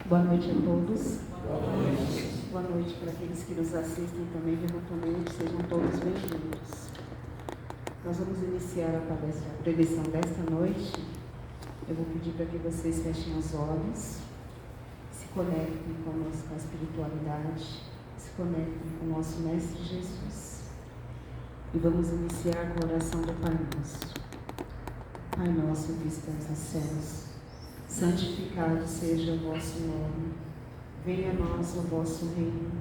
Boa noite a todos. Boa noite para aqueles que nos assistem também remotamente. Sejam todos bem-vindos. Nós vamos iniciar a preleção desta noite. Eu vou pedir para que vocês fechem os olhos, se conectem conosco com a espiritualidade, se conectem com o nosso Mestre Jesus. E vamos iniciar com a oração do Pai Nosso. Pai nosso que estás nos céus, santificado seja o vosso nome. Venha a nós o vosso reino.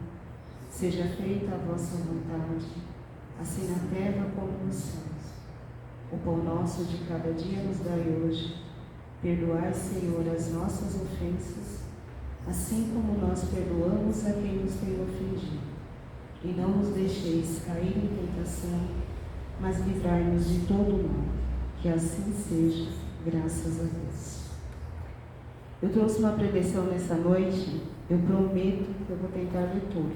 Seja feita a vossa vontade, assim na terra como nos céus. O pão nosso de cada dia nos dai hoje. Perdoai, Senhor, as nossas ofensas, assim como nós perdoamos a quem nos tem ofendido. E não nos deixeis cair em tentação, mas livrai-nos de todo o mal. Que assim seja, graças a Deus. Eu trouxe uma pregação nessa noite, eu prometo que eu vou tentar ler tudo,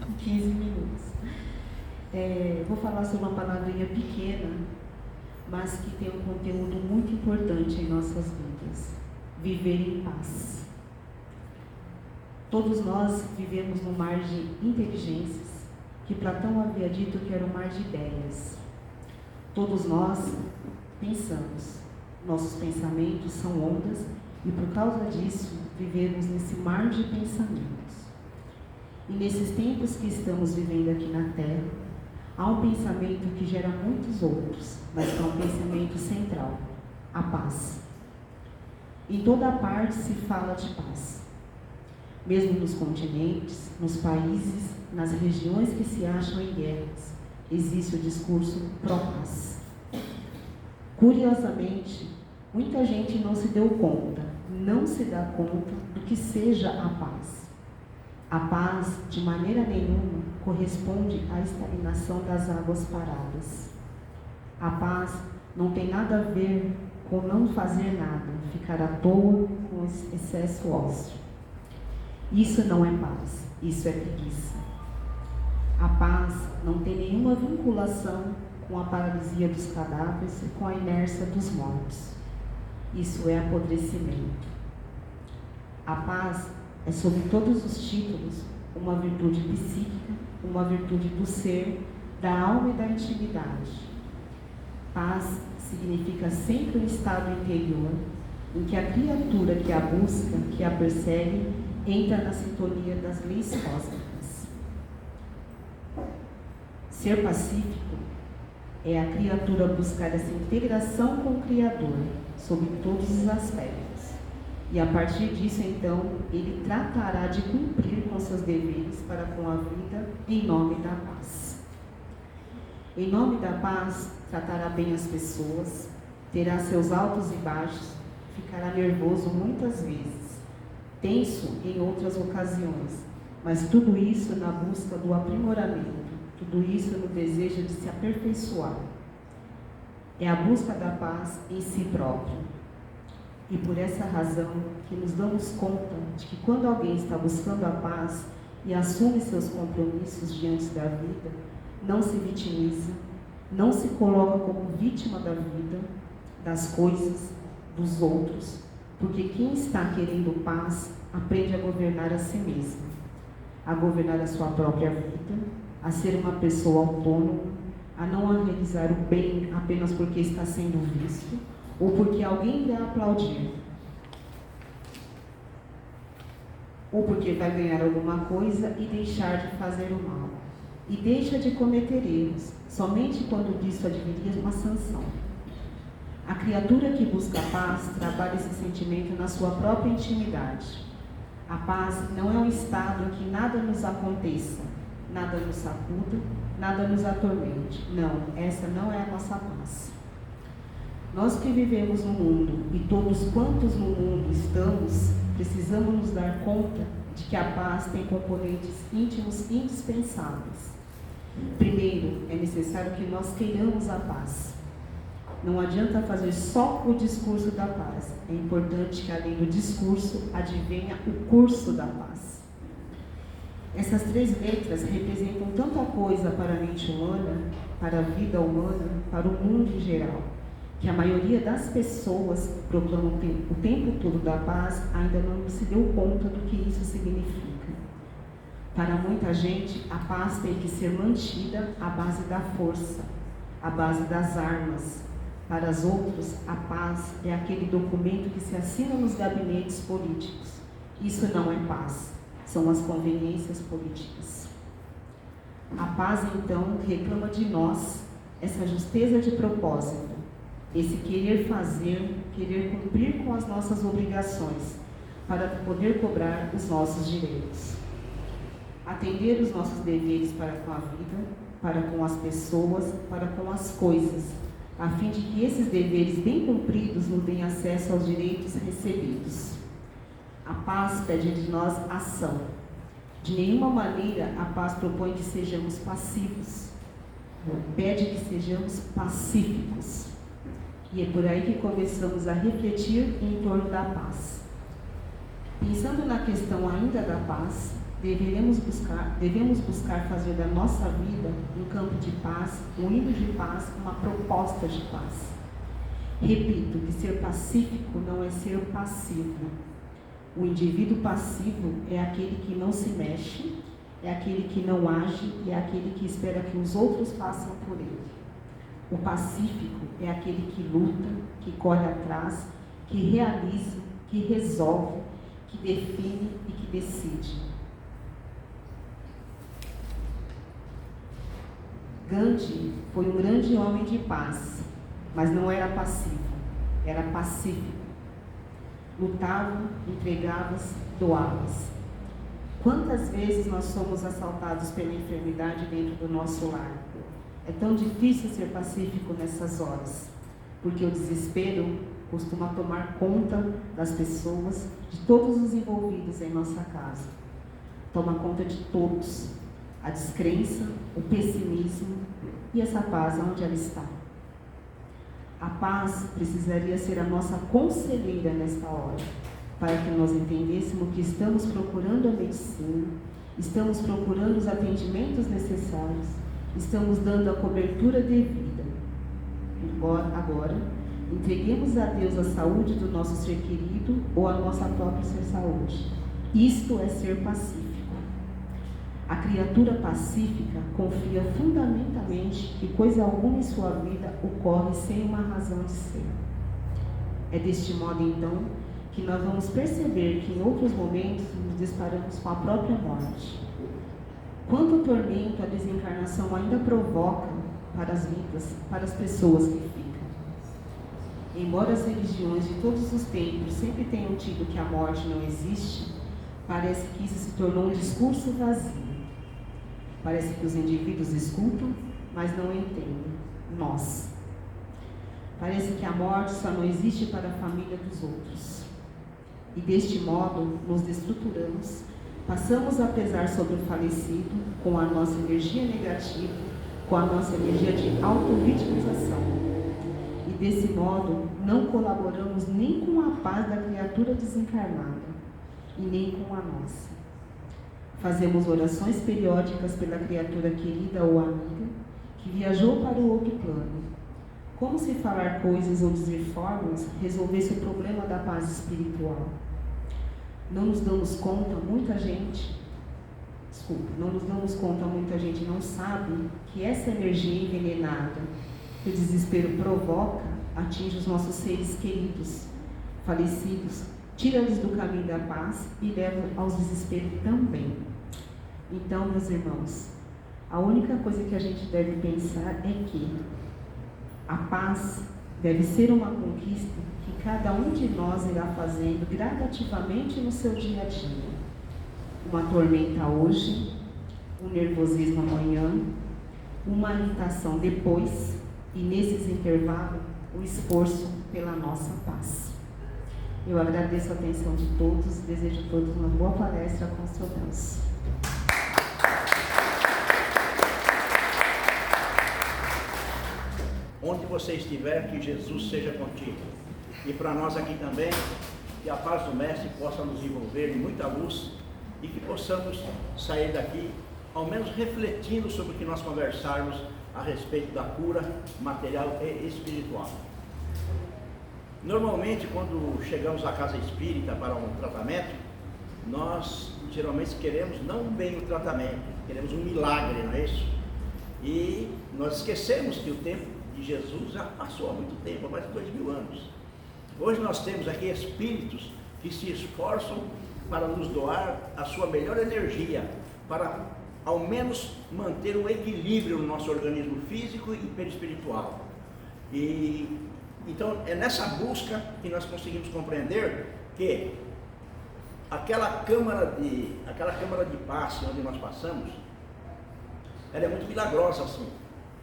em 15 minutos. Vou falar sobre uma palavrinha pequena, mas que tem um conteúdo muito importante em nossas vidas: viver em paz. Todos nós vivemos num mar de inteligências, que Platão havia dito que era um mar de ideias. Todos nós pensamos, nossos pensamentos são ondas e por causa disso vivemos nesse mar de pensamentos. E nesses tempos que estamos vivendo aqui na Terra, há um pensamento que gera muitos outros, mas que é um pensamento central: a paz. Em toda parte se fala de paz. Mesmo nos continentes, nos países, nas regiões que se acham em guerras, existe o discurso pró-paz. Curiosamente, muita gente não se deu conta, não se dá conta do que seja a paz. A paz, de maneira nenhuma, corresponde à estagnação das águas paradas. A paz não tem nada a ver com não fazer nada, ficar à toa com excesso ósseo. Isso não é paz, isso é preguiça. A paz não tem nenhuma vinculação com a paralisia dos cadáveres e com a inércia dos mortos. Isso é apodrecimento. A paz é, sob todos os títulos, uma virtude psíquica, uma virtude do ser, da alma e da intimidade. Paz significa sempre um estado interior em que a criatura que a busca, que a persegue, entra na sintonia das leis cósmicas. Ser pacífico é a criatura buscar essa integração com o Criador, sob todos os aspectos. E a partir disso, então, ele tratará de cumprir com seus deveres para com a vida em nome da paz. Em nome da paz, tratará bem as pessoas, terá seus altos e baixos, ficará nervoso muitas vezes, tenso em outras ocasiões, mas tudo isso na busca do aprimoramento, tudo isso no desejo de se aperfeiçoar. É a busca da paz em si próprio. E por essa razão que nos damos conta de que quando alguém está buscando a paz e assume seus compromissos diante da vida, não se vitimiza, não se coloca como vítima da vida, das coisas, dos outros, porque quem está querendo paz aprende a governar a si mesmo, a governar a sua própria vida, a ser uma pessoa autônoma, a não realizar o bem apenas porque está sendo visto ou porque alguém vai aplaudir, ou porque vai ganhar alguma coisa e deixar de fazer o mal, e deixa de cometer erros, somente quando disso adviria uma sanção. A criatura que busca a paz trabalha esse sentimento na sua própria intimidade. A paz não é um estado em que nada nos aconteça, nada nos sacuda, nada nos atormente. Não, essa não é a nossa paz. Nós que vivemos no mundo, e todos quantos no mundo estamos, precisamos nos dar conta de que a paz tem componentes íntimos indispensáveis. Primeiro, é necessário que nós queiramos a paz. Não adianta fazer só o discurso da paz. É importante que, além do discurso, advenha o curso da paz. Essas 3 letras representam tanta coisa para a mente humana, para a vida humana, para o mundo em geral, que a maioria das pessoas proclamam o tempo todo da paz ainda não se deu conta do que isso significa. Para muita gente, a paz tem que ser mantida à base da força, à base das armas. Para os outros, a paz é aquele documento que se assina nos gabinetes políticos. Isso não é paz, são as conveniências políticas. A paz, então, reclama de nós essa justeza de propósito, esse querer fazer, querer cumprir com as nossas obrigações, para poder cobrar os nossos direitos. Atender os nossos deveres para com a vida, para com as pessoas, para com as coisas, a fim de que esses deveres bem cumpridos nos deem acesso aos direitos recebidos. A paz pede de nós ação. De nenhuma maneira a paz propõe que sejamos passivos. Pede que sejamos pacíficos. E é por aí que começamos a refletir em torno da paz. Pensando na questão ainda da paz, devemos buscar fazer da nossa vida um campo de paz, um hino de paz, uma proposta de paz. Repito que ser pacífico não é ser passivo. O indivíduo passivo é aquele que não se mexe, é aquele que não age e é aquele que espera que os outros façam por ele. O pacífico é aquele que luta, que corre atrás, que realiza, que resolve, que define e que decide. Gandhi foi um grande homem de paz, mas não era passivo, era pacífico. Lutava, entregava-se, doava-se. Quantas vezes nós somos assaltados pela enfermidade dentro do nosso lar? É tão difícil ser pacífico nessas horas, porque o desespero costuma tomar conta das pessoas, de todos os envolvidos em nossa casa. Toma conta de todos. A descrença, o pessimismo e essa paz, onde ela está? A paz precisaria ser a nossa conselheira nesta hora, para que nós entendêssemos que estamos procurando a medicina, estamos procurando os atendimentos necessários, estamos dando a cobertura devida. Agora, entreguemos a Deus a saúde do nosso ser querido ou a nossa própria ser saúde. Isto é ser pacífico. A criatura pacífica confia fundamentalmente que coisa alguma em sua vida ocorre sem uma razão de ser. É deste modo, então, que nós vamos perceber que em outros momentos nos disparamos com a própria morte. Quanto tormento a desencarnação ainda provoca para as vidas, para as pessoas que ficam. Embora as religiões de todos os tempos sempre tenham tido que a morte não existe, parece que isso se tornou um discurso vazio. Parece que os indivíduos escutam, mas não entendem. Nós. Parece que a morte só não existe para a família dos outros. E deste modo, nos destruturamos, passamos a pesar sobre o falecido com a nossa energia negativa, com a nossa energia de autovitimização. E desse modo, não colaboramos nem com a paz da criatura desencarnada, e nem com a nossa. Fazemos orações periódicas pela criatura querida ou amiga que viajou para o outro plano. Como se falar coisas ou dizer fórmulas resolvesse o problema da paz espiritual. Não nos damos conta, muita gente não sabe que essa energia envenenada que o desespero provoca atinge os nossos seres queridos, falecidos, tira-lhes do caminho da paz e leva aos desesperos também. Então, meus irmãos, a única coisa que a gente deve pensar é que a paz deve ser uma conquista que cada um de nós irá fazendo gradativamente no seu dia a dia. Uma tormenta hoje, um nervosismo amanhã, uma irritação depois e, nesses intervalos, o esforço pela nossa paz. Eu agradeço a atenção de todos e desejo a todos uma boa palestra com o seu Deus. Onde você estiver, que Jesus seja contigo. E para nós aqui também, que a paz do Mestre possa nos envolver em muita luz e que possamos sair daqui, ao menos refletindo sobre o que nós conversarmos a respeito da cura material e espiritual. Normalmente, quando chegamos à casa espírita para um tratamento, nós geralmente queremos não bem o tratamento, queremos um milagre, não é isso? E nós esquecemos que o tempo de Jesus já passou há muito tempo, há mais de 2000 anos. Hoje nós temos aqui espíritos que se esforçam para nos doar a sua melhor energia, para ao menos manter um equilíbrio no nosso organismo físico e perispiritual. E então é nessa busca que nós conseguimos compreender que aquela câmara de passe onde nós passamos, ela é muito milagrosa assim.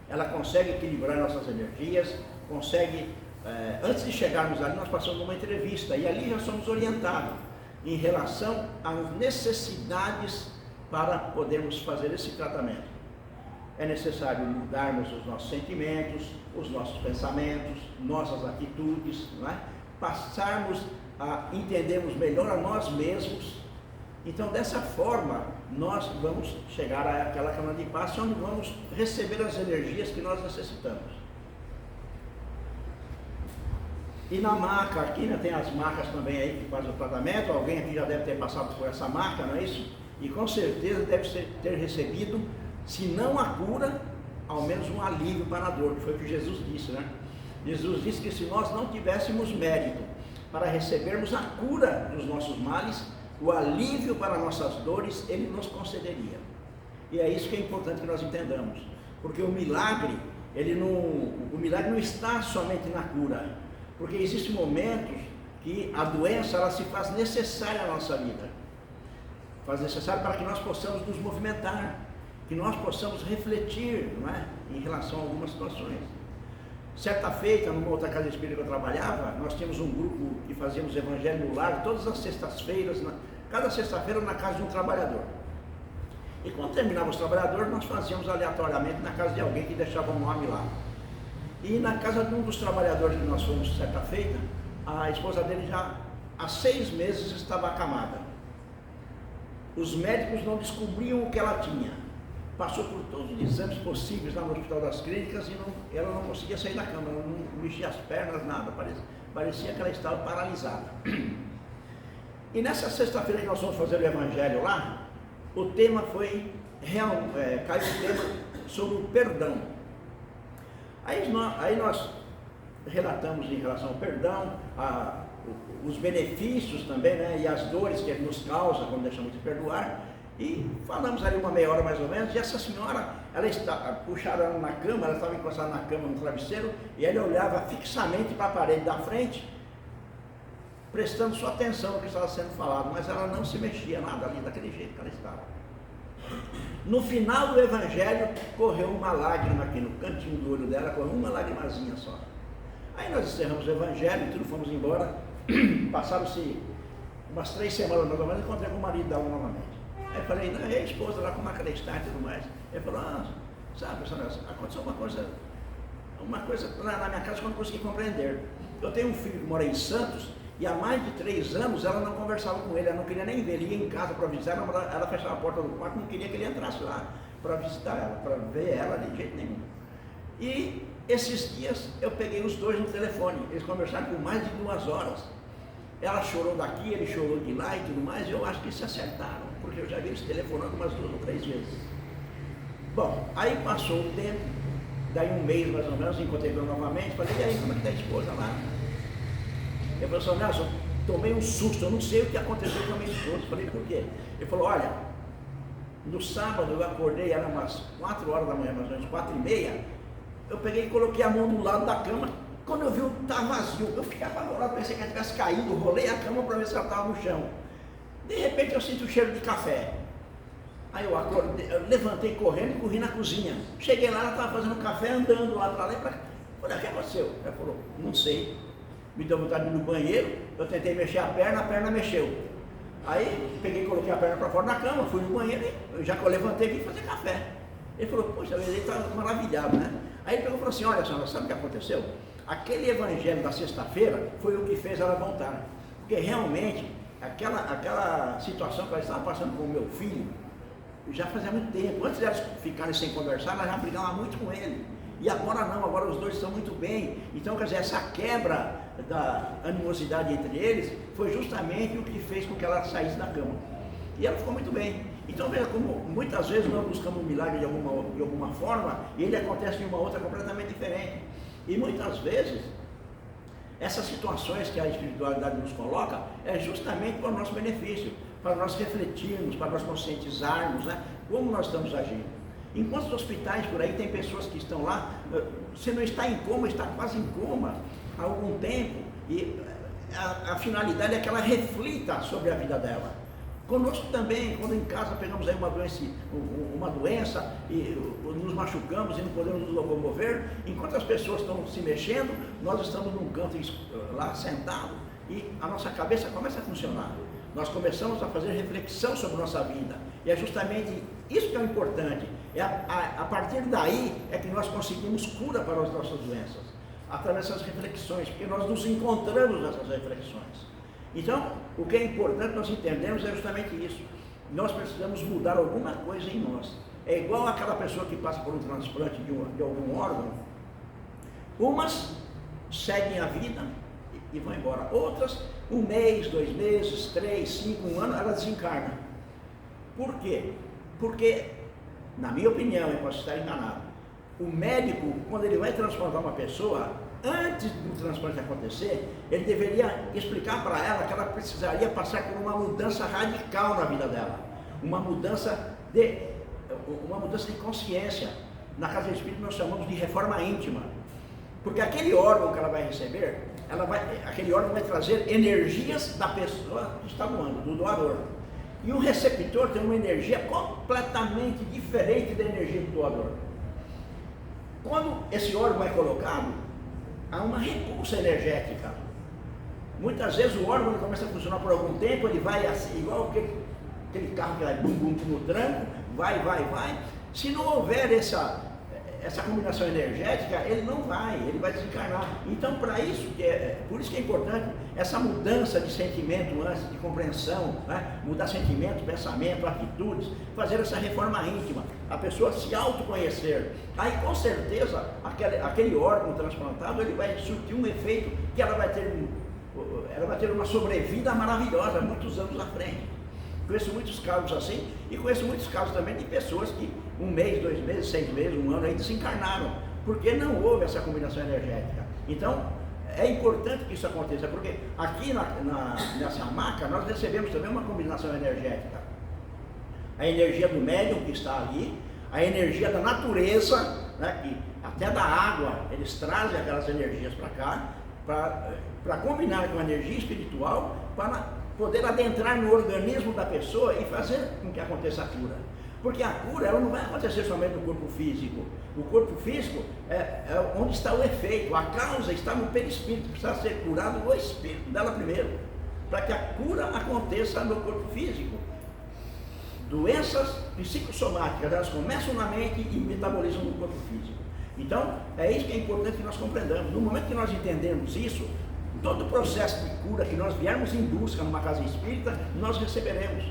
Ela consegue equilibrar nossas energias, consegue, antes de chegarmos ali, nós passamos uma entrevista e ali já somos orientados em relação às necessidades para podermos fazer esse tratamento. É necessário mudarmos os nossos sentimentos, os nossos pensamentos, nossas atitudes, não é? Passarmos a entendermos melhor a nós mesmos. Então, dessa forma, nós vamos chegar àquela câmara de passe onde vamos receber as energias que nós necessitamos. E na maca, aqui né, tem as macas também aí que fazem o tratamento. Alguém aqui já deve ter passado por essa maca, não é isso? E com certeza deve ter recebido, se não a cura, ao menos um alívio para a dor, que foi o que Jesus disse, né? Jesus disse que se nós não tivéssemos mérito para recebermos a cura dos nossos males, o alívio para nossas dores, Ele nos concederia. E é isso que é importante que nós entendamos, porque o milagre não está somente na cura, porque existem momentos que a doença ela se faz necessária à nossa vida, faz necessário para que nós possamos nos movimentar, que nós possamos refletir, não é, em relação a algumas situações. Certa feita, numa outra casa espírita que eu trabalhava, nós tínhamos um grupo que fazíamos evangelho no lar, todas as sextas-feiras, cada sexta-feira na casa de um trabalhador. E quando terminava os trabalhadores, nós fazíamos aleatoriamente na casa de alguém que deixava um nome lá. E na casa de um dos trabalhadores que nós fomos certa feita, a esposa dele já há 6 meses estava acamada. Os médicos não descobriam o que ela tinha. Passou por todos os exames possíveis lá no Hospital das Clínicas e ela não conseguia sair da cama, ela não mexia as pernas, nada, parecia que ela estava paralisada. E nessa sexta-feira que nós fomos fazer o evangelho lá, o tema foi, caiu o tema sobre o perdão. Aí nós relatamos em relação ao perdão, os benefícios também, né, e as dores que ele nos causa quando deixamos de perdoar. E falamos ali uma meia hora mais ou menos, e essa senhora, puxaram ela na cama, ela estava encostada na cama, no travesseiro, e ele olhava fixamente para a parede da frente, prestando sua atenção no que estava sendo falado, mas ela não se mexia nada ali, daquele jeito que ela estava. No final do evangelho, correu uma lágrima aqui no cantinho do olho dela, correu uma lagrimazinha só. Aí nós encerramos o evangelho e tudo, fomos embora. Passaram-se umas 3 semanas mais ou menos, encontrei com o marido dela novamente. Aí eu falei, não, e a esposa lá, como é que ela está e tudo mais. Ele falou, sabe, aconteceu uma coisa na minha casa que eu não consegui compreender. Eu tenho um filho que mora em Santos, e há mais de 3 anos ela não conversava com ele, ela não queria nem ver, ele ia em casa para visitar, ela fechava a porta do quarto, não queria que ele entrasse lá para visitar ela, para ver ela de jeito nenhum. E esses dias eu peguei os dois no telefone, eles conversaram por mais de 2 horas. Ela chorou daqui, ele chorou de lá e tudo mais, e eu acho que se acertaram, porque eu já vi eles telefonando umas 2 ou 3 vezes. Bom, aí passou o tempo, daí 1 mês mais ou menos, encontrei ele novamente, falei, e aí, como é que está a esposa lá? Ele falou assim, Nelson, tomei um susto, eu não sei o que aconteceu com a minha esposa. Falei, por quê? Ele falou, olha, no sábado eu acordei, era umas 4 horas da manhã, mais ou menos 4h30, eu peguei e coloquei a mão do lado da cama, quando eu vi, estava vazio, eu fiquei apavorado, pensei que ela tivesse caído, rolei a cama para ver se ela estava no chão. De repente eu sinto o cheiro de café. Aí eu acordei, eu levantei correndo e corri na cozinha. Cheguei lá, ela estava fazendo café, andando lá para lá e para cá. Falei, o que aconteceu? Ela falou, não sei. Me deu vontade de ir no banheiro, eu tentei mexer a perna mexeu. Aí peguei e coloquei a perna para fora da cama, fui no banheiro e já que eu levantei vim fazer café. Ele falou, poxa, ele está maravilhado, né? Aí ele pegou e falou assim, olha senhora, sabe o que aconteceu? Aquele evangelho da sexta-feira foi o que fez ela voltar. Porque realmente, aquela situação que ela estava passando com o meu filho, já fazia muito tempo. Antes de elas ficarem sem conversar, ela já brigava muito com ele. e agora não, agora os dois estão muito bem. Então, quer dizer, essa quebra da animosidade entre eles foi justamente o que fez com que ela saísse da cama. E ela ficou muito bem. Então, veja como muitas vezes nós buscamos um milagre de alguma forma e ele acontece de uma outra completamente diferente. E muitas vezes, essas situações que a espiritualidade nos coloca é justamente para o nosso benefício, para nós refletirmos, para nós conscientizarmos, né, como nós estamos agindo. Em quantos hospitais por aí tem pessoas que estão lá, se não está em coma, está quase em coma há algum tempo, e a finalidade é que ela reflita sobre a vida dela. Conosco também, quando em casa pegamos aí uma doença e nos machucamos e não podemos nos locomover, enquanto as pessoas estão se mexendo, nós estamos num canto lá sentado e a nossa cabeça começa a funcionar. Nós começamos a fazer reflexão sobre nossa vida. E é justamente isso que é o importante. A partir daí é que nós conseguimos cura para as nossas doenças, através dessas reflexões, porque nós nos encontramos nessas reflexões. Então, o que é importante nós entendermos é justamente isso. Nós precisamos mudar alguma coisa em nós. É igual aquela pessoa que passa por um transplante de algum órgão. Umas seguem a vida e vão embora. Outras, 1 mês, 2 meses, 3, 5, 1 ano, elas desencarnam. Por quê? Porque, na minha opinião, eu posso estar enganado, o médico, quando ele vai transplantar uma pessoa, antes do transplante acontecer, ele deveria explicar para ela que ela precisaria passar por uma mudança radical na vida dela, uma mudança de consciência. Na casa espírita nós chamamos de reforma íntima, porque aquele órgão que ela vai receber, aquele órgão vai trazer energias da pessoa que está doando, do doador. E o receptor tem uma energia completamente diferente da energia do doador. Quando esse órgão é colocado, há uma repulsa energética. Muitas vezes o órgão começa a funcionar por algum tempo, ele vai assim, igual aquele carro que vai bum bum no tranco, vai. Se não houver essa combinação energética, ele não vai, ele vai desencarnar. Então, por isso que é importante essa mudança de sentimento antes, de compreensão, né? Mudar sentimento, pensamento, atitudes, fazer essa reforma íntima, a pessoa se autoconhecer. Aí, com certeza, aquele órgão transplantado, ele vai surtir um efeito que ela vai ter uma sobrevida maravilhosa, muitos anos à frente. Conheço muitos casos assim, e conheço muitos casos também de pessoas que 1 mês, 2 meses, 6 meses, 1 ano, aí desencarnaram, porque não houve essa combinação energética. Então, é importante que isso aconteça, porque aqui nessa maca, nós recebemos também uma combinação energética. A energia do médium que está ali, a energia da natureza, né, que até da água, eles trazem aquelas energias para cá, para combinar com a energia espiritual, para poder adentrar no organismo da pessoa e fazer com que aconteça a cura. Porque a cura, ela não vai acontecer somente no corpo físico. O corpo físico é onde está o efeito, a causa está no perispírito, precisa ser curado no espírito dela primeiro, para que a cura aconteça no corpo físico. Doenças psicossomáticas, elas começam na mente e metabolizam no corpo físico. Então, é isso que é importante que nós compreendamos. No momento que nós entendermos isso, todo o processo de cura que nós viermos em busca numa casa espírita, nós receberemos.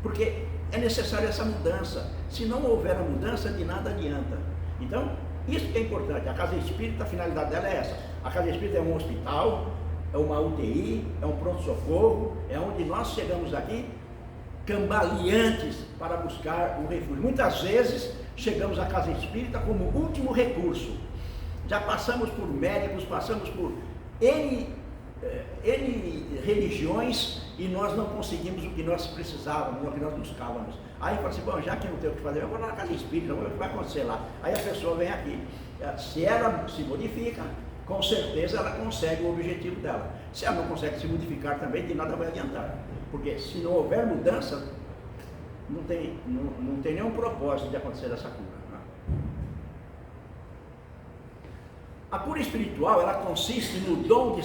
Porque é necessária essa mudança. Se não houver a mudança, de nada adianta. Então, isso que é importante. A casa espírita, a finalidade dela é essa. A casa espírita é um hospital, é uma UTI, é um pronto-socorro, é onde nós chegamos aqui cambaleantes para buscar o refúgio. Muitas vezes chegamos à casa espírita como último recurso. Já passamos por médicos, passamos por N religiões e nós não conseguimos o que nós precisávamos, o que nós buscávamos. Aí fala assim, bom, já que não tem o que fazer, eu vou lá na casa espírita, vamos ver o que vai acontecer lá. Aí a pessoa vem aqui, se ela se modifica, com certeza ela consegue o objetivo dela. Se ela não consegue se modificar também, de nada vai adiantar. Porque se não houver mudança, não tem nenhum propósito de acontecer essa cura. A cura espiritual, ela consiste no dom que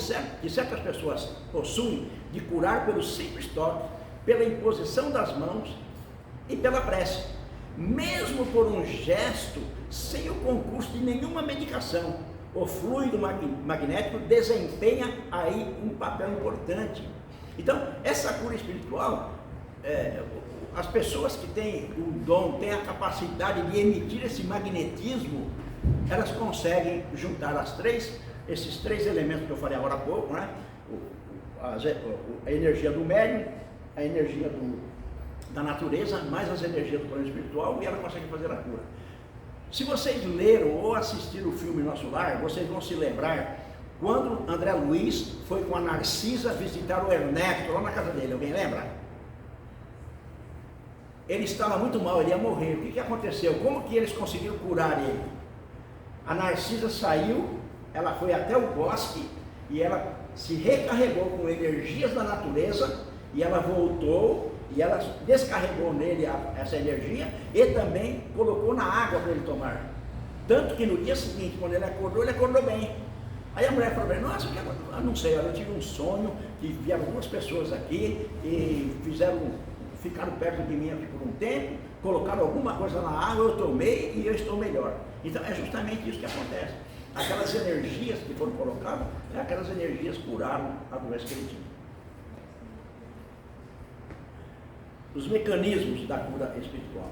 certas pessoas possuem de curar pelo simples toque, pela imposição das mãos e pela prece, mesmo por um gesto, sem o concurso de nenhuma medicação. O fluido magnético desempenha aí um papel importante. Então, essa cura espiritual, as pessoas que têm o dom, têm a capacidade de emitir esse magnetismo elas conseguem juntar esses três elementos que eu falei agora há pouco, né? A energia do médium, a energia da natureza, mais as energias do plano espiritual, e ela consegue fazer a cura. Se vocês leram ou assistiram o filme Nosso Lar, vocês vão se lembrar quando André Luiz foi com a Narcisa visitar o Ernesto lá na casa dele. Alguém lembra? Ele estava muito mal, ele ia morrer. O que aconteceu? Como que eles conseguiram curar ele? A Narcisa saiu, ela foi até o bosque e ela se recarregou com energias da natureza, e ela voltou e ela descarregou nele essa energia e também colocou na água para ele tomar. Tanto que no dia seguinte, quando ele acordou bem. Aí a mulher falou: nossa, eu não sei, eu tive um sonho que vieram duas pessoas aqui e ficaram perto de mim aqui por um tempo, colocaram alguma coisa na água, eu tomei e eu estou melhor. Então é justamente isso que acontece. Aquelas energias que foram colocadas, aquelas energias curaram a doença que ele tinha. Os mecanismos da cura espiritual.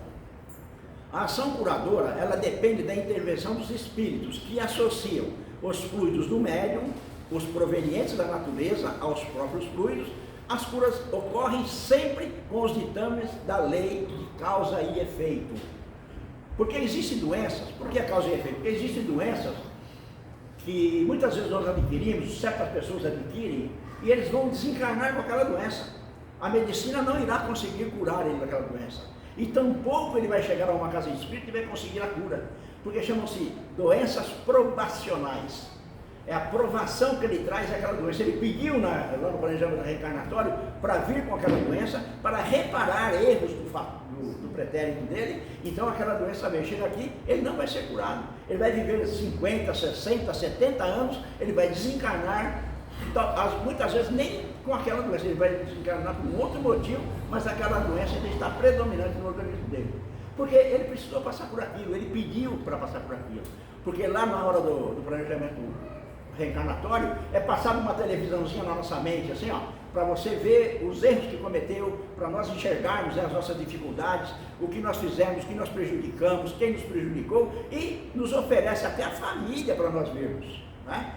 A ação curadora, ela depende da intervenção dos espíritos, que associam os fluidos do médium, os provenientes da natureza, aos próprios fluidos. As curas ocorrem sempre com os ditames da lei de causa e efeito. Porque existem doenças, por que a causa e efeito? Porque existem doenças que muitas vezes nós adquirimos, certas pessoas adquirem, e eles vão desencarnar com aquela doença. A medicina não irá conseguir curar ele daquela doença. E tampouco ele vai chegar a uma casa espírita e vai conseguir a cura. Porque chamam-se doenças probacionais. É a provação que ele traz àquela doença. Ele pediu lá no planejamento reencarnatório para vir com aquela doença, para reparar erros do pretérito dele. Então aquela doença vem, chega aqui, ele não vai ser curado. Ele vai viver 50, 60, 70 anos, ele vai desencarnar, muitas vezes nem com aquela doença, ele vai desencarnar por um outro motivo, mas aquela doença ainda está predominante no organismo dele. Porque ele precisou passar por aquilo, ele pediu para passar por aquilo. Porque lá na hora do planejamento reencarnatório, é passado uma televisãozinha na nossa mente, assim, ó, para você ver os erros que cometeu, para nós enxergarmos as nossas dificuldades, o que nós fizemos, o que nós prejudicamos, quem nos prejudicou, e nos oferece até a família para nós vermos, né?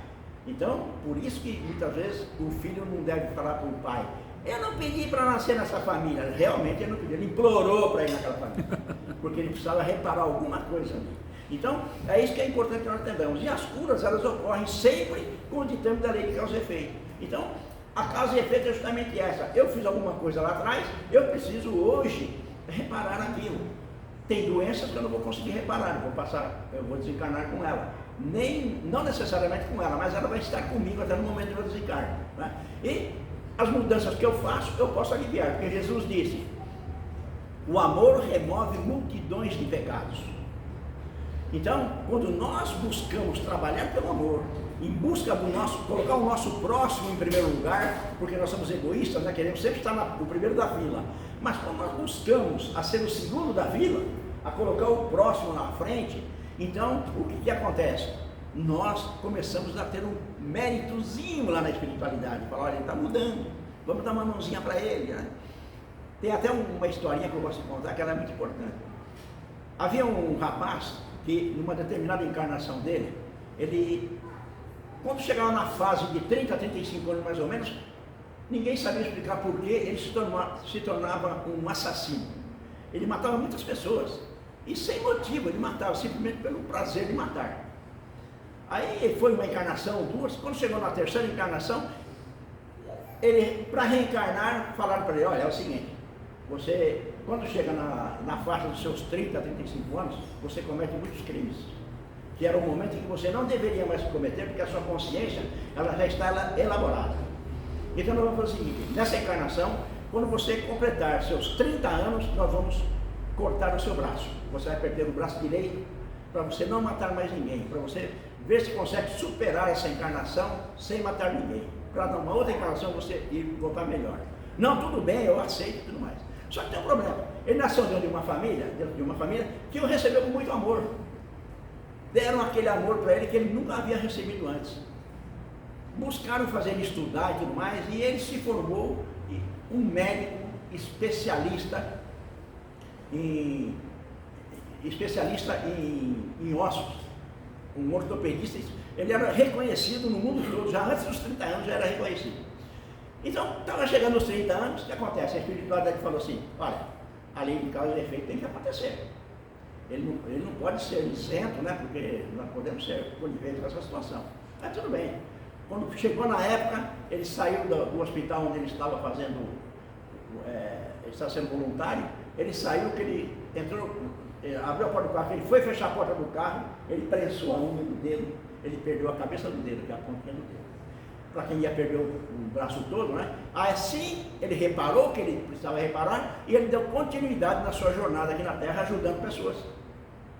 Então, por isso que muitas vezes o filho não deve falar para o pai: eu não pedi para nascer nessa família. Realmente ele não pediu, ele implorou para ir naquela família, porque ele precisava reparar alguma coisa ali. Então, é isso que é importante que nós entendamos. E as curas, elas ocorrem sempre com o ditame da lei de causa e efeito. Então, a causa e efeito é justamente essa. Eu fiz alguma coisa lá atrás, eu preciso hoje reparar aquilo. Tem doenças que eu não vou conseguir reparar, eu vou desencarnar com ela. Não necessariamente com ela, mas ela vai estar comigo até no momento do desencarno, né? E as mudanças que eu faço, eu posso aliviar, porque Jesus disse: o amor remove multidões de pecados. Então, quando nós buscamos trabalhar pelo amor, em busca colocar o nosso próximo em primeiro lugar, porque nós somos egoístas, né? Queremos sempre estar no primeiro da fila, mas quando nós buscamos a ser o segundo da fila, a colocar o próximo na frente, então o que acontece? Nós começamos a ter um méritozinho lá na espiritualidade, falar: olha, ele está mudando, vamos dar uma mãozinha para ele, né? Tem até uma historinha que eu gosto de contar, que ela é muito importante. Havia um rapaz que, numa determinada encarnação dele, ele, quando chegava na fase de 30 a 35 anos mais ou menos, ninguém sabia explicar por que ele se tornava um assassino. Ele matava muitas pessoas, e sem motivo, ele matava simplesmente pelo prazer de matar. Aí foi uma encarnação, duas. Quando chegou na terceira encarnação, ele, para reencarnar, falaram para ele: olha, é o seguinte, você, quando chega na faixa dos seus 30 a 35 anos, você comete muitos crimes, que era o momento em que você não deveria mais cometer, porque a sua consciência, ela já está elaborada. Então nós vamos fazer o seguinte: nessa encarnação, quando você completar seus 30 anos, nós vamos cortar o seu braço. Você vai perder o braço direito, para você não matar mais ninguém, para você ver se consegue superar essa encarnação sem matar ninguém, para numa outra encarnação você ir voltar melhor. Não, tudo bem, eu aceito e tudo mais. Só que tem um problema: ele nasceu dentro de uma família que o recebeu com muito amor. Deram aquele amor para ele que ele nunca havia recebido antes. Buscaram fazer ele estudar e tudo mais, e ele se formou um médico especialista em ossos. um ortopedista, ele era reconhecido no mundo todo, já antes dos 30 anos já era reconhecido. Então, estava chegando aos 30 anos, o que acontece? A espiritualidade falou assim, olha, a lei de causa e efeito tem que acontecer. Ele não pode ser isento, né? Porque nós podemos ser coniventes com essa situação. Mas tudo bem. Quando chegou na época, ele saiu do hospital onde ele estava fazendo, ele estava sendo voluntário, ele saiu, que ele entrou, abriu a porta do carro, ele foi fechar a porta do carro, ele prensou a unha do dedo, ele perdeu a cabeça do dedo, que é a pontinha do dedo. Para quem ia perder o braço todo, né? Assim, ele reparou que ele precisava reparar e ele deu continuidade na sua jornada aqui na Terra, ajudando pessoas.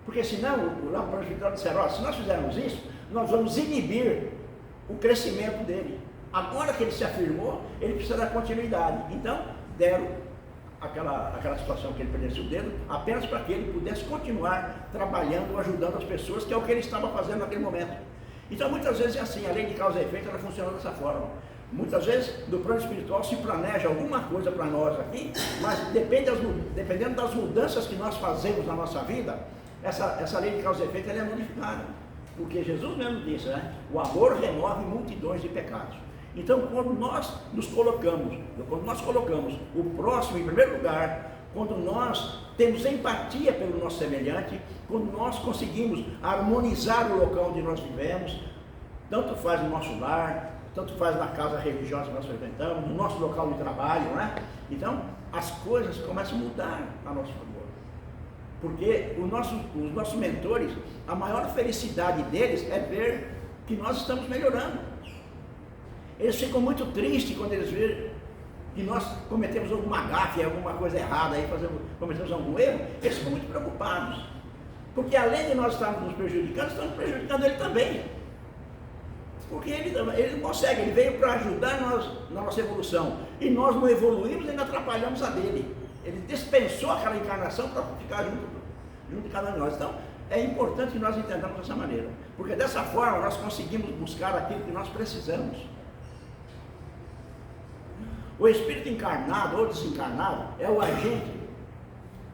Porque senão, lá no hospital disseram, se nós fizermos isso, nós vamos inibir o crescimento dele. Agora que ele se afirmou, ele precisa dar continuidade. Então, deram aquela situação que ele perdesse o dedo, apenas para que ele pudesse continuar trabalhando, ajudando as pessoas, que é o que ele estava fazendo naquele momento. Então, muitas vezes é assim, a lei de causa e efeito, ela funciona dessa forma. Muitas vezes, no plano espiritual, se planeja alguma coisa para nós aqui, mas dependendo das mudanças que nós fazemos na nossa vida, essa lei de causa e efeito, ela é modificada. Porque Jesus mesmo disse, né? O amor remove multidões de pecados. Então, quando nós colocamos o próximo em primeiro lugar, quando nós temos empatia pelo nosso semelhante, quando nós conseguimos harmonizar o local onde nós vivemos, tanto faz no nosso lar, tanto faz na casa religiosa que nós frequentamos, no nosso local de trabalho, né? Então, as coisas começam a mudar a nosso favor. Porque os nossos mentores, a maior felicidade deles é ver que nós estamos melhorando. Eles ficam muito tristes quando eles veem que nós cometemos alguma gafe, alguma coisa errada, cometemos algum erro, eles ficam muito preocupados. Porque além de nós estarmos nos prejudicando, estamos prejudicando ele também. Porque ele não consegue, ele veio para ajudar nós na nossa evolução. E nós não evoluímos e ainda atrapalhamos a dele. Ele dispensou aquela encarnação para ficar junto de cada um de nós. Então, é importante que nós entendamos dessa maneira. Porque dessa forma nós conseguimos buscar aquilo que nós precisamos. O espírito encarnado ou desencarnado é o agente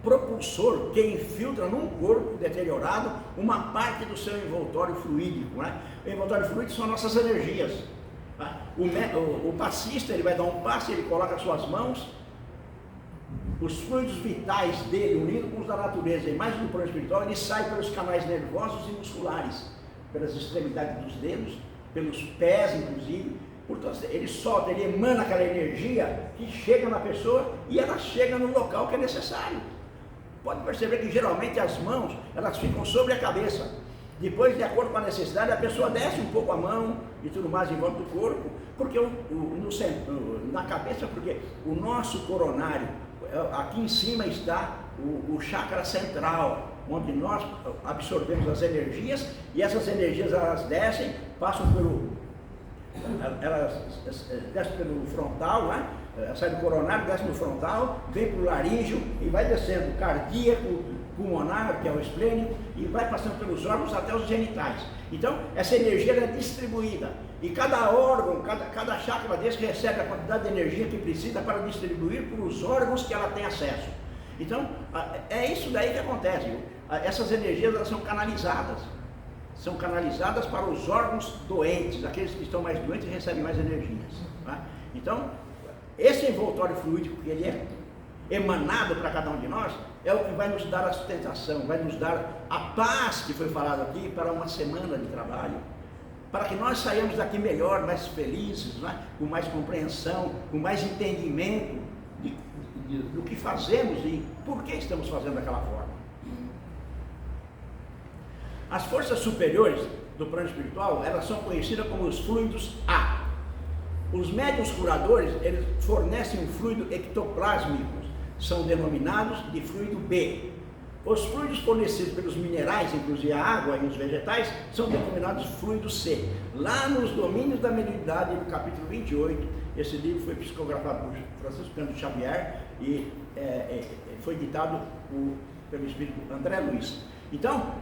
propulsor que infiltra num corpo deteriorado uma parte do seu envoltório fluídico, né? O envoltório fluídico são nossas energias. O passista, ele vai dar um passe, ele coloca as suas mãos, os fluidos vitais dele, unidos com os da natureza, e mais no plano espiritual, ele sai pelos canais nervosos e musculares, pelas extremidades dos dedos, pelos pés, inclusive. Portanto, ele solta, ele emana aquela energia que chega na pessoa e ela chega no local que é necessário. Pode perceber que geralmente as mãos, elas ficam sobre a cabeça. Depois, de acordo com a necessidade, a pessoa desce um pouco a mão e tudo mais em volta do corpo, porque na cabeça, porque o nosso coronário, aqui em cima está o chakra central, onde nós absorvemos as energias, e essas energias elas descem, passam elas descem pelo frontal, né? Sai do coronário, desce no frontal, vem para o laríngeo e vai descendo cardíaco, pulmonar, que é o esplênico, e vai passando pelos órgãos até os genitais. Então, essa energia é distribuída, e cada órgão, cada chakra desse recebe a quantidade de energia que precisa para distribuir para os órgãos que ela tem acesso. Então, é isso daí que acontece. Essas energias, elas são canalizadas para os órgãos doentes, aqueles que estão mais doentes recebem mais energias. Tá? Então, esse envoltório fluídico que ele é emanado para cada um de nós, é o que vai nos dar a sustentação, vai nos dar a paz que foi falado aqui para uma semana de trabalho, para que nós saiamos daqui melhor, mais felizes, né? Com mais compreensão, com mais entendimento do que fazemos e por que estamos fazendo daquela forma. As forças superiores do plano espiritual, elas são conhecidas como os fluidos A. Os médiuns curadores, eles fornecem um fluido ectoplásmico, são denominados de fluido B. Os fluidos fornecidos pelos minerais, inclusive a água e os vegetais, são denominados fluido C. Lá nos Domínios da Mediunidade, no capítulo 28, esse livro foi psicografado por Francisco Cândido Xavier e foi ditado pelo espírito André Luiz. Então,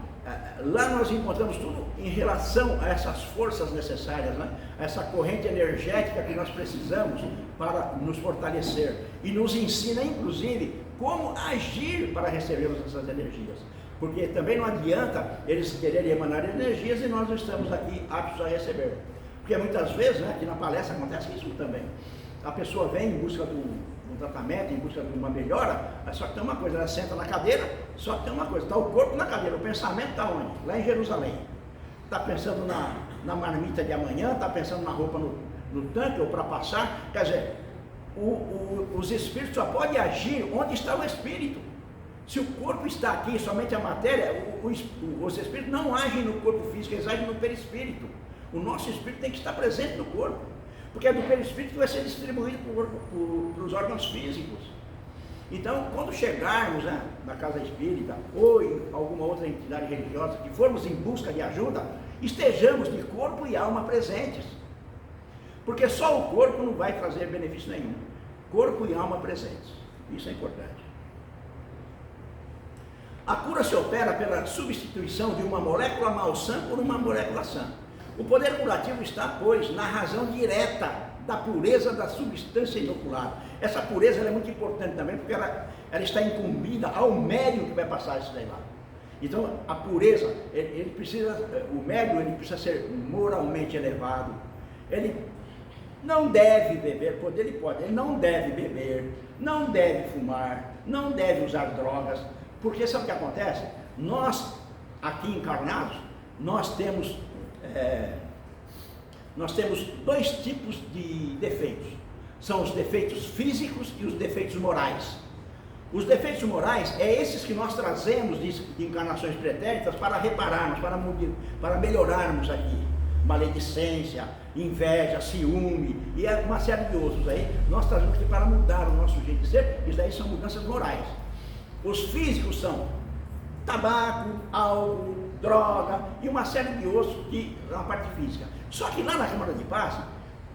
lá nós encontramos tudo em relação a essas forças necessárias, né? Essa corrente energética que nós precisamos para nos fortalecer, e nos ensina inclusive como agir para recebermos essas energias. Porque também não adianta eles quererem emanar energias e nós não estamos aqui aptos a receber. Porque muitas vezes, né, aqui na palestra acontece isso também. A pessoa vem em busca de um tratamento, em busca de uma melhora, mas só que tem uma coisa, ela senta na cadeira, só que tem uma coisa, está o corpo na cadeira, o pensamento está onde? Lá em Jerusalém. Está pensando na marmita de amanhã, está pensando na roupa no tanque ou para passar. Quer dizer, os espíritos só podem agir onde está o espírito. Se o corpo está aqui, somente a matéria, os espíritos não agem no corpo físico, eles agem no perispírito. O nosso espírito tem que estar presente no corpo, porque é do perispírito que vai ser distribuído para os órgãos físicos. Então, quando chegarmos, né, na casa espírita ou em alguma outra entidade religiosa, que formos em busca de ajuda, estejamos de corpo e alma presentes. Porque só o corpo não vai trazer benefício nenhum. Corpo e alma presentes. Isso é importante. A cura se opera pela substituição de uma molécula malsã por uma molécula sã. O poder curativo está, pois, na razão direta da pureza da substância inoculada. Essa pureza ela é muito importante também, porque ela está incumbida ao médium que vai passar isso daí lá. Então, a pureza, o médium ele precisa ser moralmente elevado. Ele não deve beber, ele pode, ele não deve beber, não deve fumar, não deve usar drogas. Porque sabe o que acontece? Nós, aqui encarnados, nós temos dois tipos de defeitos. São os defeitos físicos e os defeitos morais. Os defeitos morais é esses que nós trazemos de encarnações pretéritas para repararmos, para melhorarmos aqui. Maledicência, inveja, ciúme e uma série de outros aí. Nós trazemos aqui para mudar o nosso jeito de ser. Isso daí são mudanças morais. Os físicos são tabaco, álcool, droga e uma série de outros na parte física. Só que lá na Câmara de Passe,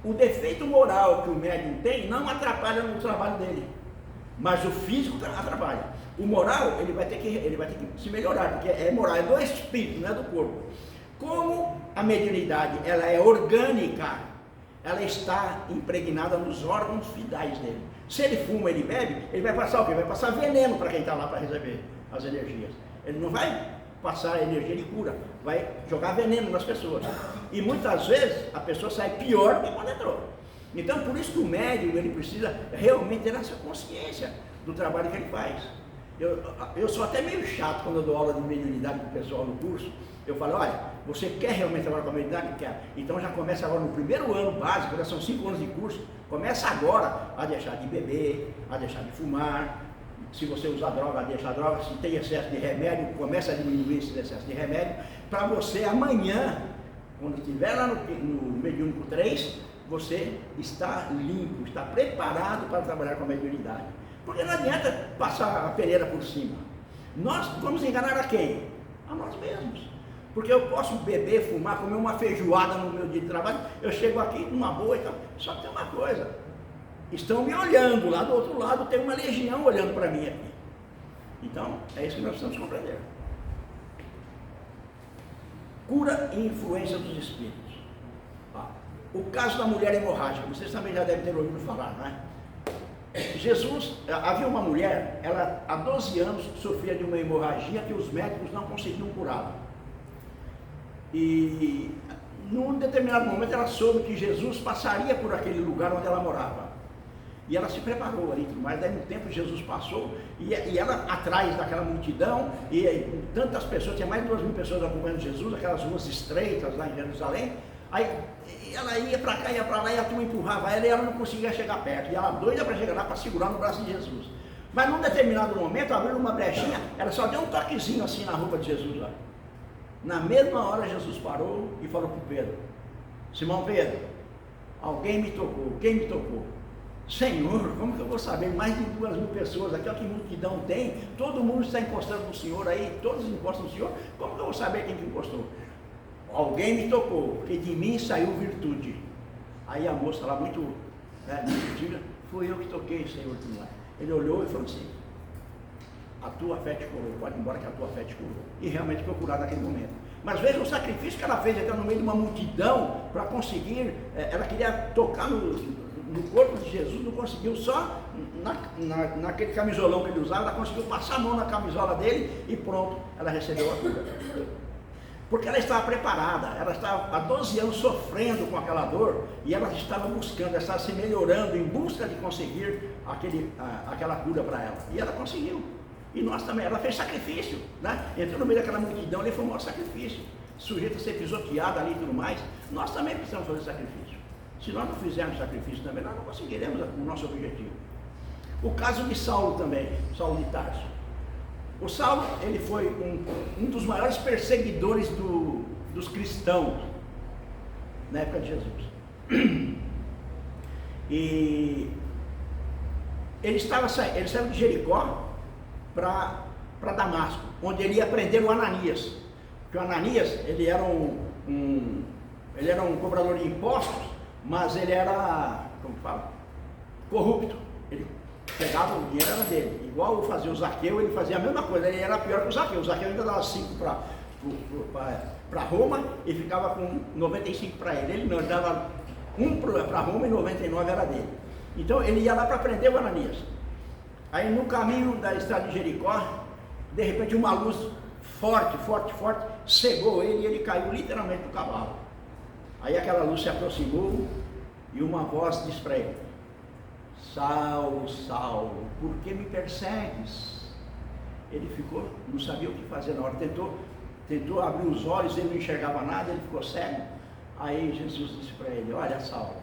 o defeito moral que o médium tem não atrapalha no trabalho dele, mas o físico atrapalha. O moral, ele vai ter que se melhorar, porque é moral, é do espírito, não é do corpo. Como a mediunidade ela é orgânica, ela está impregnada nos órgãos vitais dele. Se ele fuma, ele bebe, ele vai passar o quê? Vai passar veneno para quem está lá para receber as energias. Ele não vai passar a energia de cura, vai jogar veneno nas pessoas. E muitas vezes a pessoa sai pior do que quando entrou. Então, por isso que o médium ele precisa realmente ter essa consciência do trabalho que ele faz. Eu sou até meio chato quando eu dou aula de mediunidade para o pessoal no curso. Eu falo, olha, você quer realmente trabalhar com a mediunidade? Quer. Então já começa agora no primeiro ano básico, já são 5 anos de curso, começa agora a deixar de beber, a deixar de fumar. Se você usar droga, deixa a droga. Se tem excesso de remédio, começa a diminuir esse excesso de remédio, para você amanhã, quando estiver lá no mediúnico 3, você está limpo, está preparado para trabalhar com a mediunidade. Porque não adianta passar a peneira por cima. Nós vamos enganar a quem? A nós mesmos. Porque eu posso beber, fumar, comer uma feijoada no meu dia de trabalho, eu chego aqui numa boa e tal. Só que tem uma coisa, estão me olhando, lá do outro lado tem uma legião olhando para mim aqui. Então, é isso que nós precisamos compreender. Cura e influência dos espíritos. O caso da mulher hemorrágica, vocês também já devem ter ouvido falar, não é? Havia uma mulher, ela há 12 anos sofria de uma hemorragia que os médicos não conseguiam curá-la. E num determinado momento ela soube que Jesus passaria por aquele lugar onde ela morava. E ela se preparou ali, mas daí no tempo Jesus passou e ela atrás daquela multidão, e tantas pessoas, tinha mais de 2.000 pessoas acompanhando Jesus, aquelas ruas estreitas lá em Jerusalém. Aí ela ia para cá, ia para lá, e a turma empurrava ela e ela não conseguia chegar perto. E ela doida para chegar lá, para segurar no braço de Jesus. Mas num determinado momento, abriu uma brechinha, ela só deu um toquezinho assim na roupa de Jesus lá. Na mesma hora Jesus parou e falou para o Pedro: Simão Pedro, alguém me tocou. Quem me tocou? Senhor, como que eu vou saber? Mais de 2.000 pessoas aqui, olha que multidão tem, todo mundo está encostando no Senhor aí, todos encostam no Senhor, como que eu vou saber quem que encostou? Alguém me tocou, porque de mim saiu virtude. Aí a moça lá, muito tímida, foi eu que toquei, Senhor. Ele olhou e falou assim: a tua fé te curou, pode ir embora que a tua fé te curou. E realmente foi curado naquele momento. Mas veja o sacrifício que ela fez até no meio de uma multidão para conseguir, ela queria tocar no corpo de Jesus, não conseguiu só naquele camisolão que ele usava, ela conseguiu passar a mão na camisola dele e pronto, ela recebeu a cura. Porque ela estava preparada, ela estava há 12 anos sofrendo com aquela dor e ela estava buscando, ela estava se melhorando em busca de conseguir aquela cura para ela. E ela conseguiu. E nós também, ela fez sacrifício, né? Entrou no meio daquela multidão ali, foi um maior sacrifício. Sujeito a ser pisoteado ali e tudo mais. Nós também precisamos fazer sacrifício. Se nós não fizermos sacrifício também, nós não conseguiremos o nosso objetivo. O caso de Saulo também, Saulo de Tarso. O Saulo, ele foi um dos maiores perseguidores dos cristãos na época de Jesus. E ele saiu de Jericó para Damasco, onde ele ia prender o Ananias. Porque o Ananias, ele era um cobrador de impostos, mas ele era, como fala, corrupto. Ele pegava o dinheiro, era dele. Igual fazia o Zaqueu, ele fazia a mesma coisa. Ele era pior que o Zaqueu. O Zaqueu ainda dava 5 para Roma e ficava com 95 para ele. Ele não, ele dava 1 para Roma e 99 era dele. Então ele ia lá para prender o Ananias. Aí no caminho da estrada de Jericó, de repente uma luz forte, cegou ele e ele caiu literalmente do cavalo. Aí aquela luz se aproximou e uma voz disse para ele: Saulo, Saulo, por que me persegues? Ele ficou, não sabia o que fazer na hora, tentou abrir os olhos, ele não enxergava nada, ele ficou cego. Aí Jesus disse para ele: olha, Saulo,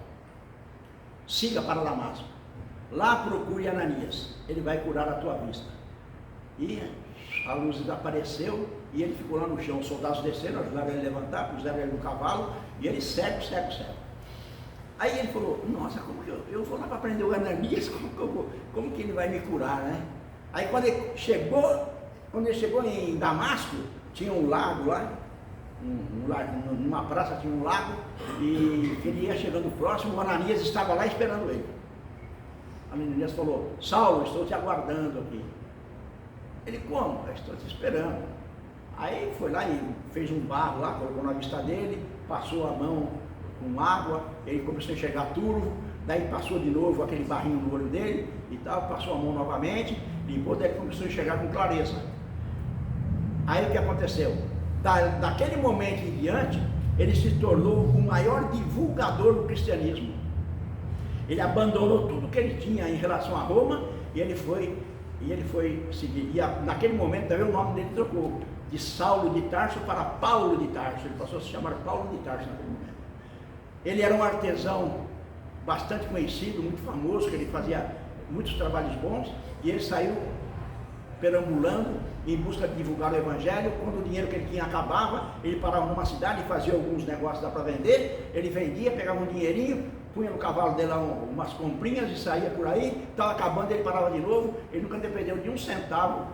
siga para Damasco, lá procure Ananias, ele vai curar a tua vista. E a luz desapareceu e ele ficou lá no chão. Os soldados desceram, ajudaram ele a levantar, puseram ele no cavalo e ele cego. Aí ele falou: nossa, como que eu vou lá para prender o Ananias, como que ele vai me curar, né? Aí quando ele chegou em Damasco, tinha um lago lá, numa praça tinha um lago, e ele ia chegando próximo, o Ananias estava lá esperando ele. Ananias falou: Saulo, estou te aguardando aqui. Ele: como? Eu estou te esperando. Aí foi lá e fez um barro lá, colocou na vista dele, passou a mão com água, ele começou a enxergar turvo, daí passou de novo aquele barrinho no olho dele e tal, passou a mão novamente, limpou, daí ele começou a enxergar com clareza. Aí o que aconteceu? Daquele momento em diante, ele se tornou o maior divulgador do cristianismo. Ele abandonou tudo que ele tinha em relação a Roma e ele foi seguir. E naquele momento também o nome dele trocou de Saulo de Tarso para Paulo de Tarso. Ele passou a se chamar Paulo de Tarso naquele momento. Ele era um artesão bastante conhecido, muito famoso, que ele fazia muitos trabalhos bons, e ele saiu perambulando em busca de divulgar o Evangelho. Quando o dinheiro que ele tinha acabava, ele parava numa cidade e fazia alguns negócios lá para vender, ele vendia, pegava um dinheirinho, punha no cavalo dele lá umas comprinhas e saía por aí, estava acabando, ele parava de novo, ele nunca dependeu de 1 centavo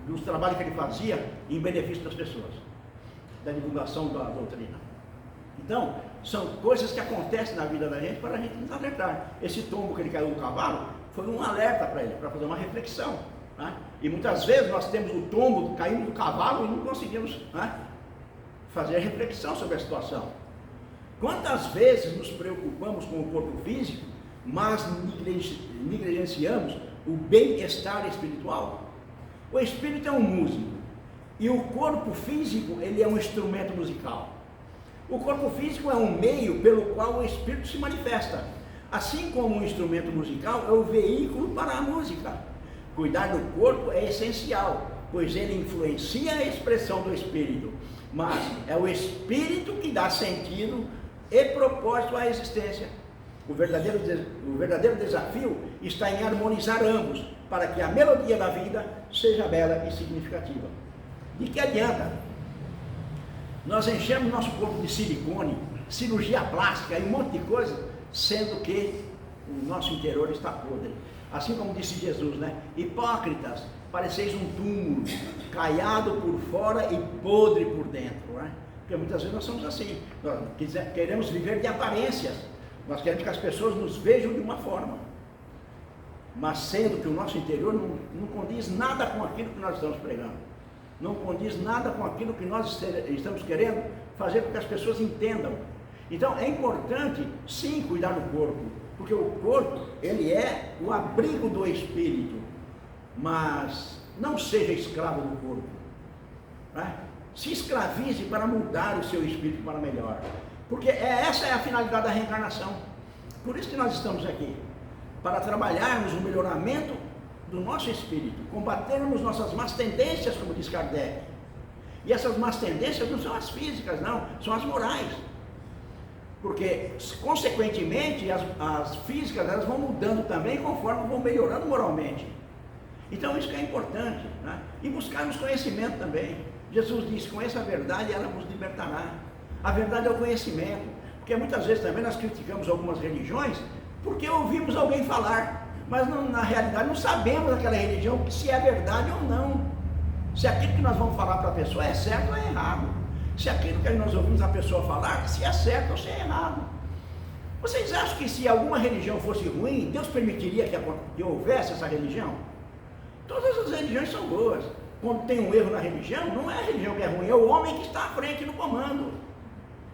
dos trabalhos que ele fazia em benefício das pessoas, da divulgação da doutrina. Então, são coisas que acontecem na vida da gente para a gente nos alertar. Esse tombo que ele caiu do cavalo foi um alerta para ele, para fazer uma reflexão, né? E muitas vezes nós temos o tombo caindo do cavalo e não conseguimos, né, fazer a reflexão sobre a situação. Quantas vezes nos preocupamos com o corpo físico, mas negligenciamos o bem-estar espiritual? O espírito é um músico e o corpo físico, ele é um instrumento musical. O corpo físico é um meio pelo qual o espírito se manifesta, assim como um instrumento musical é o veículo para a música. Cuidar do corpo é essencial, pois ele influencia a expressão do espírito, mas é o espírito que dá sentido e propósito à existência. O verdadeiro desafio está em harmonizar ambos, para que a melodia da vida seja bela e significativa. De que adianta nós enchemos nosso corpo de silicone, cirurgia plástica e um monte de coisa, sendo que o nosso interior está podre? Assim como disse Jesus, né? Hipócritas, pareceis um túmulo, caiado por fora e podre por dentro, né? Porque muitas vezes nós somos assim, nós queremos viver de aparências, nós queremos que as pessoas nos vejam de uma forma, mas sendo que o nosso interior não condiz nada com aquilo que nós estamos pregando, não condiz nada com aquilo que nós estamos querendo fazer com que as pessoas entendam. Então é importante sim cuidar do corpo, porque o corpo ele é o abrigo do espírito, mas não seja escravo do corpo, né? Se escravize para mudar o seu espírito para melhor, porque essa é a finalidade da reencarnação. Por isso que nós estamos aqui, para trabalharmos o melhoramento do nosso espírito, combatermos nossas más tendências, como diz Kardec. E essas más tendências não são as físicas, não, são as morais. Porque, consequentemente, as físicas elas vão mudando também conforme vão melhorando moralmente. Então isso que é importante, né? E buscarmos conhecimento também. Jesus disse, conheça a verdade e ela vos libertará. A verdade é o conhecimento. Porque muitas vezes também nós criticamos algumas religiões porque ouvimos alguém falar, mas na realidade não sabemos daquela religião se é verdade ou não. Se aquilo que nós vamos falar para a pessoa é certo ou é errado. Se aquilo que nós ouvimos a pessoa falar, se é certo ou se é errado. Vocês acham que se alguma religião fosse ruim, Deus permitiria que houvesse essa religião? Todas as religiões são boas. Quando tem um erro na religião, não é a religião que é ruim, é o homem que está à frente no comando.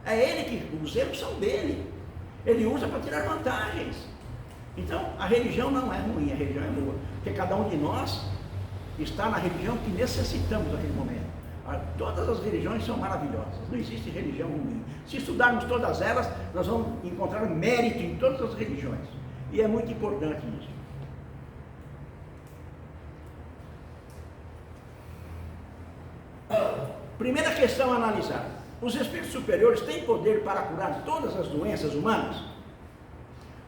É ele que, os erros são dele. Ele usa para tirar vantagens. Então, a religião não é ruim, a religião é boa. Porque cada um de nós está na religião que necessitamos naquele momento. Todas as religiões são maravilhosas, não existe religião ruim. Se estudarmos todas elas, nós vamos encontrar mérito em todas as religiões. E é muito importante isso. Primeira questão a analisar. Os espíritos superiores têm poder para curar todas as doenças humanas?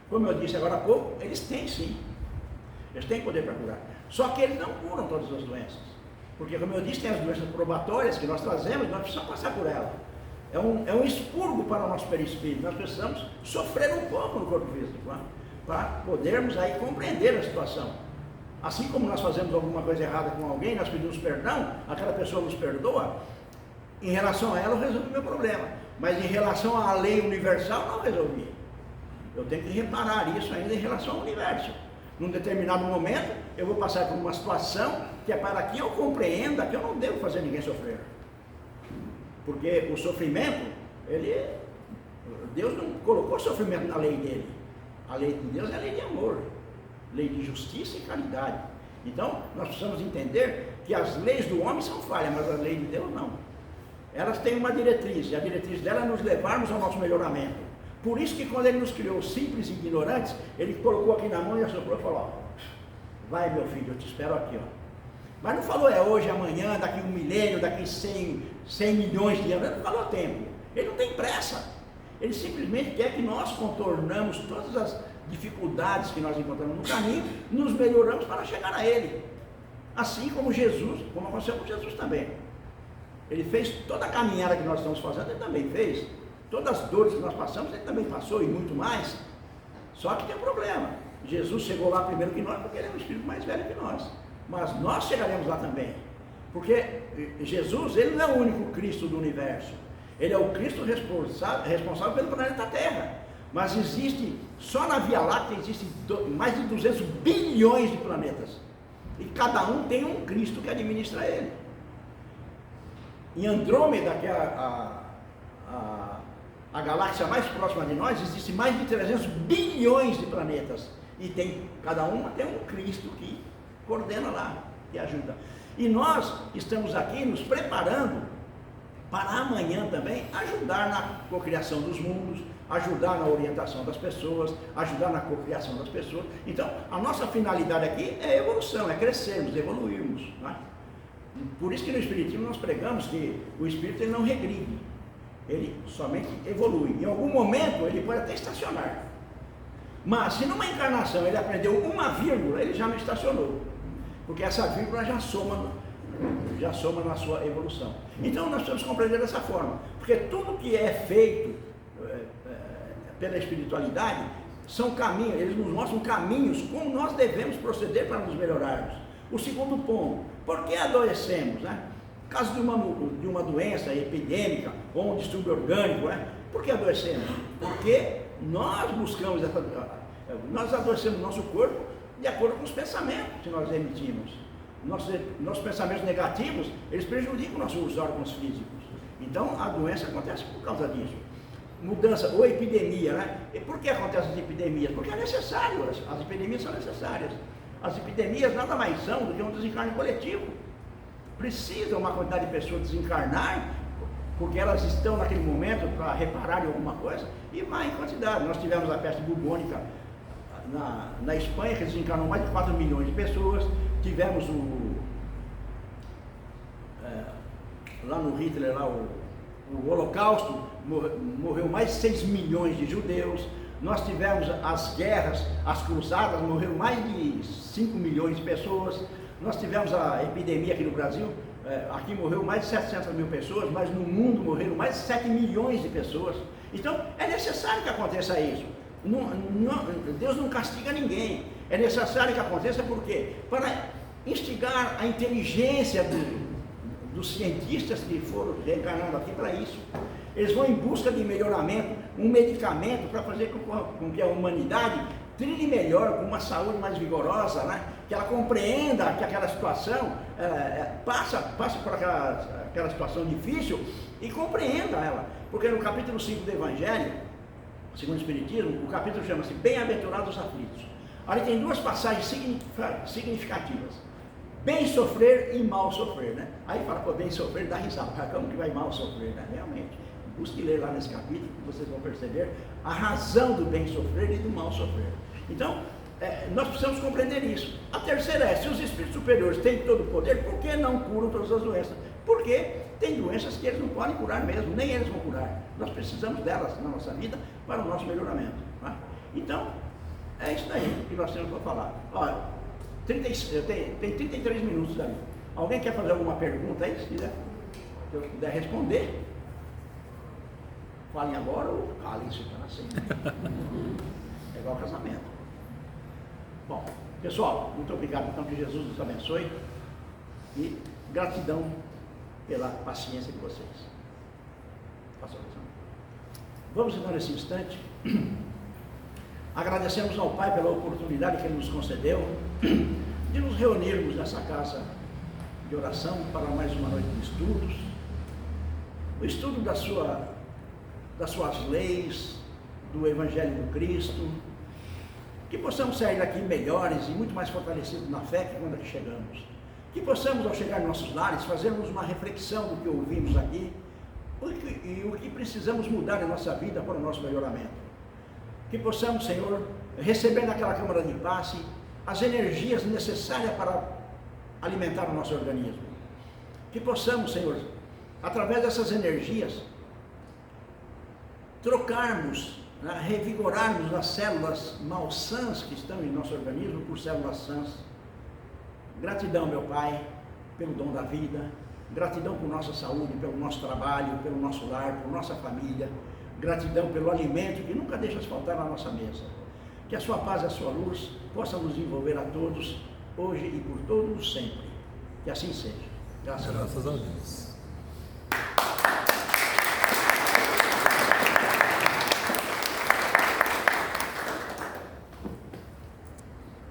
Como eu disse agora há pouco, eles têm sim. Eles têm poder para curar. Só que eles não curam todas as doenças. Porque, como eu disse, tem as doenças probatórias que nós trazemos, nós precisamos passar por ela. É um expurgo para o nosso perispírito. Nós precisamos sofrer um pouco no corpo físico, né? Para podermos aí compreender a situação. Assim como nós fazemos alguma coisa errada com alguém, nós pedimos perdão, aquela pessoa nos perdoa, em relação a ela eu resolvi o meu problema. Mas em relação à lei universal, não resolvi. Eu tenho que reparar isso ainda em relação ao universo. Num determinado momento, eu vou passar por uma situação que é para que eu compreenda que eu não devo fazer ninguém sofrer. Porque o sofrimento, Deus não colocou sofrimento na lei dele. A lei de Deus é a lei de amor, lei de justiça e caridade. Então, nós precisamos entender que as leis do homem são falhas, mas a lei de Deus não. Elas têm uma diretriz, e a diretriz dela é nos levarmos ao nosso melhoramento. Por isso que quando ele nos criou simples e ignorantes, ele colocou aqui na mão e assoprou e falou, ó, vai meu filho, eu te espero aqui, ó. Mas não falou é hoje, amanhã, daqui 1 milênio, daqui 100 milhões de anos, ele não falou tempo. Ele não tem pressa. Ele simplesmente quer que nós contornamos todas as dificuldades que nós encontramos no caminho, nos melhoramos para chegar a ele. Assim como Jesus, como aconteceu com Jesus também. Ele fez toda a caminhada que nós estamos fazendo, ele também fez. Todas as dores que nós passamos, ele também passou e muito mais. Só que tem um problema. Jesus chegou lá primeiro que nós, porque ele é um espírito mais velho que nós. Mas nós chegaremos lá também. Porque Jesus, ele não é o único Cristo do universo. Ele é o Cristo responsável pelo planeta Terra. Mas existe, só na Via Láctea, existem mais de 200 bilhões de planetas. E cada um tem um Cristo que administra ele. Em Andrômeda, que é a galáxia mais próxima de nós, existem mais de 300 bilhões de planetas. E cada uma tem um Cristo que coordena lá, que ajuda. E nós estamos aqui nos preparando para amanhã também ajudar na cocriação dos mundos, ajudar na orientação das pessoas, ajudar na cocriação das pessoas. Então, a nossa finalidade aqui é evolução, é crescermos, evoluirmos, né? Por isso que no Espiritismo nós pregamos que o Espírito ele não regride, ele somente evolui. Em algum momento ele pode até estacionar, mas se numa encarnação ele aprendeu uma vírgula, ele já não estacionou, porque essa vírgula já soma na sua evolução. Então nós precisamos compreender dessa forma, porque tudo que é feito pela espiritualidade são caminhos, eles nos mostram caminhos como nós devemos proceder para nos melhorarmos. O segundo ponto, por que adoecemos, né? No caso de uma doença epidêmica ou um distúrbio orgânico, né? Por que adoecemos? Porque nós buscamos nós adoecemos o nosso corpo de acordo com os pensamentos que nós emitimos. Nossos pensamentos negativos, eles prejudicam nossos órgãos físicos. Então a doença acontece por causa disso. mudança ou epidemia, né? E por que acontecem as epidemias? Porque é necessário, as epidemias são necessárias. As epidemias nada mais são do que um desencarne coletivo. Precisa uma quantidade de pessoas desencarnar, porque elas estão naquele momento para reparar em alguma coisa, e vai em quantidade. Nós tivemos a peste bubônica na Espanha, que desencarnou mais de 4 milhões de pessoas. Tivemos lá no Hitler, lá o Holocausto, morreu mais de 6 milhões de judeus. Nós tivemos as guerras, as cruzadas, morreu mais de 5 milhões de pessoas. Nós tivemos a epidemia aqui no Brasil, aqui morreu mais de 700 mil pessoas, mas no mundo morreram mais de 7 milhões de pessoas. Então, é necessário que aconteça isso. Deus não castiga ninguém. É necessário que aconteça porque para instigar a inteligência dos cientistas que foram reencarnando aqui para isso. Eles vão em busca de melhoramento, um medicamento para fazer com que a humanidade trilhe melhor, com uma saúde mais vigorosa, né? Que ela compreenda que aquela situação passa por aquela situação difícil e compreenda ela. Porque no capítulo 5 do Evangelho, segundo o Espiritismo, o capítulo chama-se Bem-aventurados os aflitos. Ali tem duas passagens significativas. Bem sofrer e mal sofrer, né? Aí fala, pô, bem sofrer dá risada. Como que vai mal sofrer, né? Realmente. Busque ler lá nesse capítulo, que vocês vão perceber a razão do bem sofrer e do mal sofrer. Então, nós precisamos compreender isso. A terceira é, se os espíritos superiores têm todo o poder, por que não curam todas as doenças? Porque tem doenças que eles não podem curar mesmo, nem eles vão curar. Nós precisamos delas na nossa vida para o nosso melhoramento. Tá? Então, é isso daí que nós temos para falar. Olha, tem 33 minutos ali. Alguém quer fazer alguma pergunta aí? Se eu puder responder, falem agora ou calem-se para sempre. É igual casamento. Bom, pessoal, muito obrigado então, que Jesus nos abençoe e gratidão pela paciência de vocês. Faça a oração. Vamos então nesse instante. Agradecemos ao Pai pela oportunidade que Ele nos concedeu de nos reunirmos nessa casa de oração para mais uma noite de estudos. O estudo das suas leis, do Evangelho do Cristo, que possamos sair daqui melhores e muito mais fortalecidos na fé que quando aqui chegamos. Que possamos, ao chegar em nossos lares, fazermos uma reflexão do que ouvimos aqui e o que precisamos mudar em nossa vida para o nosso melhoramento. Que possamos, Senhor, receber naquela câmara de passe as energias necessárias para alimentar o nosso organismo. Que possamos, Senhor, através dessas energias, trocarmos, revigorarmos as células malsãs que estão em nosso organismo por células sãs. Gratidão, meu Pai, pelo dom da vida, gratidão por nossa saúde, pelo nosso trabalho, pelo nosso lar, por nossa família, gratidão pelo alimento que nunca deixa faltar na nossa mesa. Que a sua paz e a sua luz possam nos envolver a todos, hoje e por todos sempre. Que assim seja. Graças a Deus.